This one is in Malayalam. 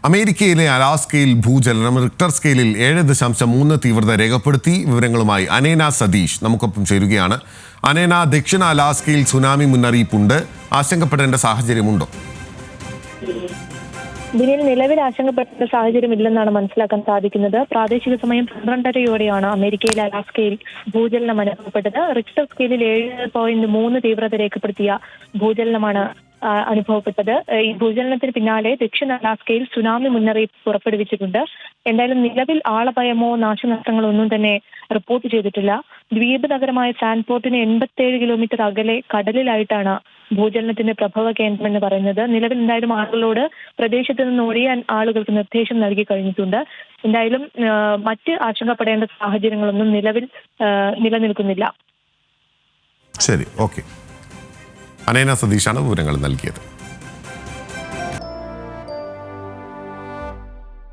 അമേരിക്കയിലെ അലാസ്കയിൽ ഭൂചലനം റിക്ടർ സ്കെയിലിൽ 7.3 തീവ്രത രേഖപ്പെടുത്തി. വിവരങ്ങളുമായി അനേന സതീഷ് നമുക്കൊപ്പം ചേരുകയാണ്. അനേന, ദക്ഷിണ അലാസ്കയിൽ സുനാമി മുന്നറിയിപ്പുണ്ട്. ആശങ്കപ്പെടേണ്ട സാഹചര്യമുണ്ടോ? ഇതിൽ നിലവിൽ ആശങ്കപ്പെടേണ്ട സാഹചര്യമില്ലെന്നാണ് മനസ്സിലാക്കാൻ സാധിക്കുന്നത്. പ്രാദേശിക സമയം 12:30യോടെയാണ് അമേരിക്കയിലെ അലാസ്കയിൽ ഭൂചലനം അനുഭവപ്പെട്ടത്. റിക്ടർ സ്കെയിലിൽ 7.3 തീവ്രത രേഖപ്പെടുത്തിയ ഭൂചലനമാണ് അനുഭവപ്പെട്ടത്. ഈ ഭൂചലനത്തിന് പിന്നാലെ ദക്ഷിണ അലാസ്കയിൽ സുനാമി മുന്നറിയിപ്പ് പുറപ്പെടുവിച്ചിട്ടുണ്ട്. എന്തായാലും നിലവിൽ ആളപായമോ നാശനഷ്ടങ്ങളോ ഒന്നും തന്നെ റിപ്പോർട്ട് ചെയ്തിട്ടില്ല. ദ്വീപ് നഗരമായ സാൻപോർട്ടിന് 87 കിലോമീറ്റർ അകലെ കടലിലായിട്ടാണ് ഭൂചലനത്തിന്റെ പ്രഭവ കേന്ദ്രം എന്ന് പറയുന്നത്. നിലവിൽ എന്തായാലും ആളുകളോട് പ്രദേശത്ത് നിന്ന് ഒഴിയാൻ ആളുകൾക്ക് നിർദ്ദേശം നൽകി കഴിഞ്ഞിട്ടുണ്ട്. എന്തായാലും മറ്റ് ആശങ്കപ്പെടേണ്ട സാഹചര്യങ്ങളൊന്നും നിലവിൽ നിലനിൽക്കുന്നില്ല. ശരി, ഓക്കെ. അനേന സതീഷാണ് വിവരങ്ങൾ നൽകിയത്.